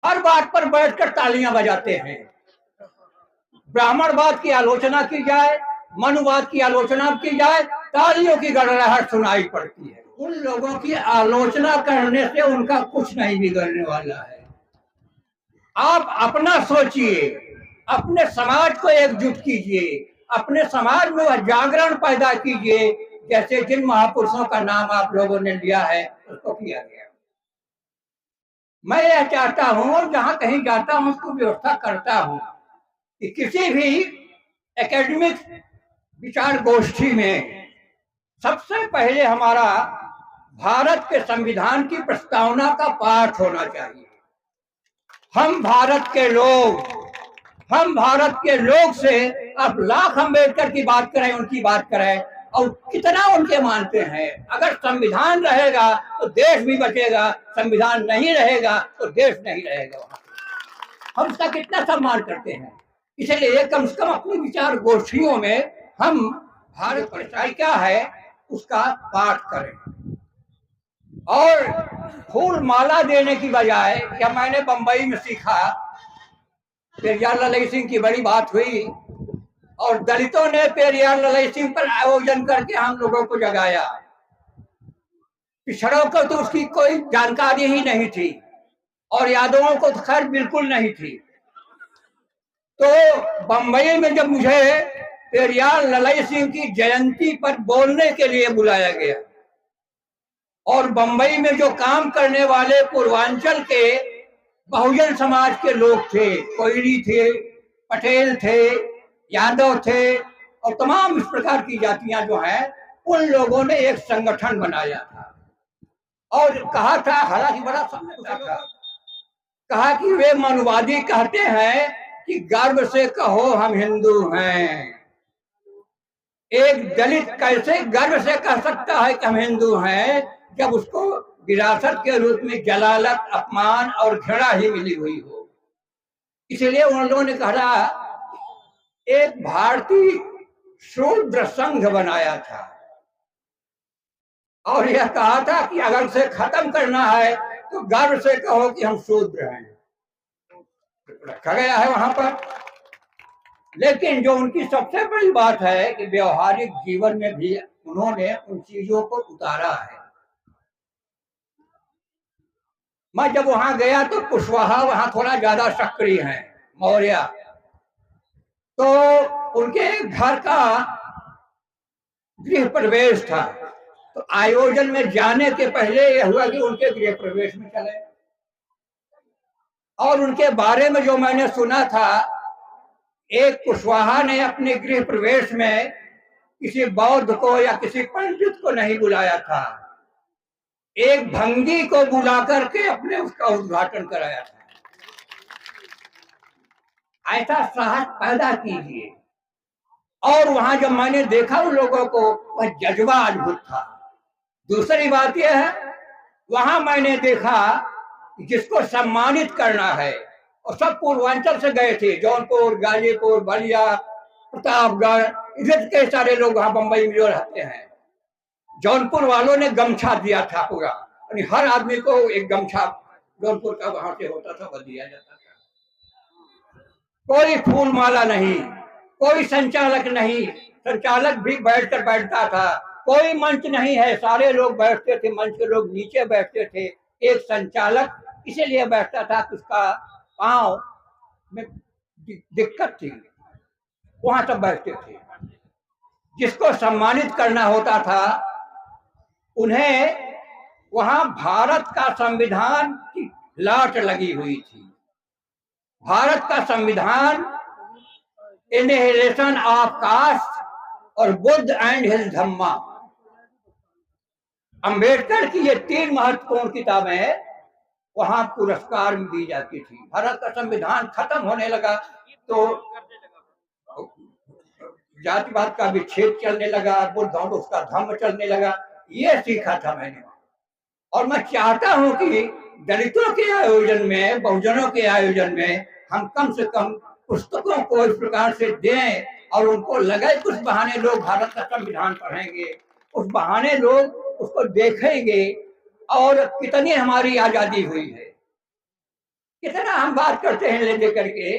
हर बात पर बैठकर तालियां बजाते हैं। ब्राह्मणवाद की आलोचना की जाए, मनुवाद की आलोचना की जाए, तालियों की गड़गड़ाहट सुनाई पड़ती है। उन लोगों की आलोचना करने से उनका कुछ नहीं बिगड़ने वाला है। आप अपना सोचिए, अपने समाज को एकजुट कीजिए, अपने समाज में वह जागरण पैदा कीजिए जैसे जिन महापुरुषों का नाम आप लोगों ने लिया है उसको किया गया। मैं यह चाहता हूं और जहां कहीं जाता हूं उसको व्यवस्था करता हूं कि किसी भी एकेडमिक विचार गोष्ठी में सबसे पहले हमारा भारत के संविधान की प्रस्तावना का पाठ होना चाहिए। हम भारत के लोग से आप लाख अम्बेडकर की बात करें, उनकी बात करें और कितना उनके मानते हैं। अगर संविधान रहेगा तो देश भी बचेगा, संविधान नहीं रहेगा तो देश नहीं रहेगा। हम उसका कितना सम्मान करते हैं। इसलिए कम से कम अपनी विचार गोष्ठियों में हम भारत परिचय क्या है उसका पाठ करें। और फूल माला देने की बजाय, या मैंने बंबई में सीखा, पेरियार ललई सिंह की बड़ी बात हुई और दलितों ने पेरियार ललई सिंह पर आयोजन करके हम लोगों को जगाया। पिछड़ों को तो उसकी कोई जानकारी ही नहीं थी और यादवों को तो खैर बिल्कुल नहीं थी। तो बंबई में जब मुझे पेरियार ललई सिंह की जयंती पर बोलने के लिए बुलाया गया और बंबई में जो काम करने वाले पूर्वांचल के बहुजन समाज के लोग थे, कोयरी थे, पटेल थे, यादव थे और तमाम इस प्रकार की जातियां जो हैं, उन लोगों ने एक संगठन बनाया था और कहा था, हालांकि बड़ा समझौता था, कहा कि वे मनुवादी कहते हैं कि गर्व से कहो हम हिंदू हैं। एक दलित कैसे गर्व से कह सकता है कि हम हिंदू हैं जब उसको विरासत के रूप में जलालत, अपमान और घृणा ही मिली हुई हो। इसलिए उन लोगों ने कहा एक भारतीय शूद्र संघ बनाया था और यह कहा था कि अगर उसे खत्म करना है तो गर्व से कहो कि हम शूद्र हैं। रखा गया है वहां पर। लेकिन जो उनकी सबसे बड़ी बात है कि व्यवहारिक जीवन में भी उन्होंने उन चीजों को उतारा है। मैं जब वहां गया तो कुशवाहा वहां थोड़ा ज्यादा सक्रिय है, मौर्य। तो उनके घर का गृह प्रवेश था, तो आयोजन में जाने के पहले यह हुआ कि उनके गृह प्रवेश में चले और उनके बारे में जो मैंने सुना था, एक कुशवाहा ने अपने गृह प्रवेश में किसी बौद्ध को या किसी पंडित को नहीं बुलाया था, एक भंगी को बुला करके अपने उसका उद्घाटन कराया था। ऐसा साहस पैदा कीजिए। और वहां जब मैंने देखा उन लोगों को, वह जज्बा अद्भुत था। दूसरी बात यह है, वहां मैंने देखा जिसको सम्मानित करना है, और सब पूर्वांचल से गए थे, जौनपुर, गाजीपुर, बलिया, प्रतापगढ़, इधर के सारे लोग वहां बंबई में जो रहते हैं। जौनपुर वालों ने गमछा दिया था पूरा, यानी हर आदमी को एक गमछा जौनपुर का वहां से होता था वह दिया जाता था। कोई फूल माला नहीं, कोई संचालक नहीं, संचालक भी बैठकर बैठता था, कोई मंच नहीं है, सारे लोग बैठते थे, मंच के लोग नीचे बैठते थे। एक संचालक इसीलिए बैठता था कि उसका पांव में दिक्कत थी, वहां सब बैठते थे। जिसको सम्मानित करना होता था उन्हें वहां भारत का संविधान की लाट लगी हुई थी। भारत का संविधान इनहेलेशन ऑफ कास्ट और बुद्ध एंड हिज धम्मा, अंबेडकर की ये तीन महत्वपूर्ण किताबें वहां पुरस्कार में दी जाती थी। भारत का संविधान खत्म होने लगा तो जातिवाद का विच्छेद चलने लगा, बुद्ध और उसका धम्म चलने लगा। ये सीखा था मैंने। और मैं चाहता हूं कि दलितों के आयोजन में, बहुजनों के आयोजन में हम कम से कम पुस्तकों को इस प्रकार से दें और उनको लगे कुछ बहाने लोग भारत का संविधान पढ़ेंगे, उस बहाने लोग उसको देखेंगे और कितनी हमारी आजादी हुई है। कितना हम बात करते हैं ले दे करके।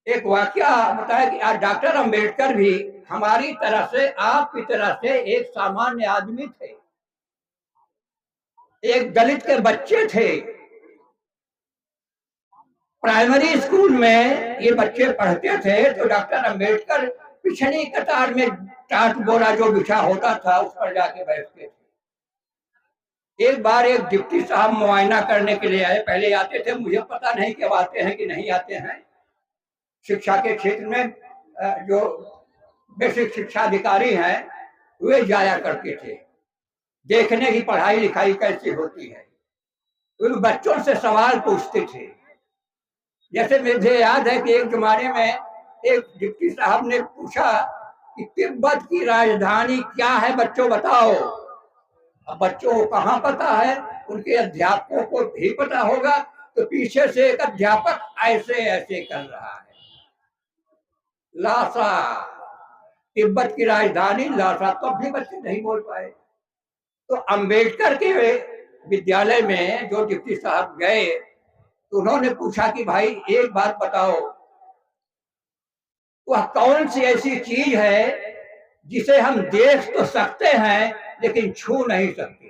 एक वाकया बताया कि आज डॉक्टर अंबेडकर भी हमारी तरह से, आपकी तरह से एक सामान्य आदमी थे, एक दलित के बच्चे थे। प्राइमरी स्कूल में ये बच्चे पढ़ते थे तो डॉक्टर अंबेडकर पिछली कतार में टाट बोरा जो बिछा होता था उस पर जाके बैठते थे। एक बार एक डिप्टी साहब मुआयना करने के लिए आए, पहले आते थे, मुझे पता नहीं कि अब आते हैं कि नहीं आते हैं। शिक्षा के क्षेत्र में जो बेसिक शिक्षा अधिकारी हैं वे जाया करते थे देखने की पढ़ाई लिखाई कैसी होती है। उन बच्चों से सवाल पूछते थे। जैसे मुझे याद है कि एक जमाने में एक डिप्टी साहब ने पूछा कि तिब्बत की राजधानी क्या है, बच्चों बताओ। अब बच्चों को कहाँ पता है, उनके अध्यापकों को भी पता होगा। तो पीछे से एक अध्यापक ऐसे ऐसे कर रहा है, लासा, तिब्बत की राजधानी लासा। तो भी बच्चे नहीं बोल पाए। तो अंबेडकर के विद्यालय में जो डिप्टी साहब गए तो उन्होंने पूछा कि भाई एक बात बताओ, वह कौन सी ऐसी चीज है जिसे हम देख तो सकते हैं लेकिन छू नहीं सकते।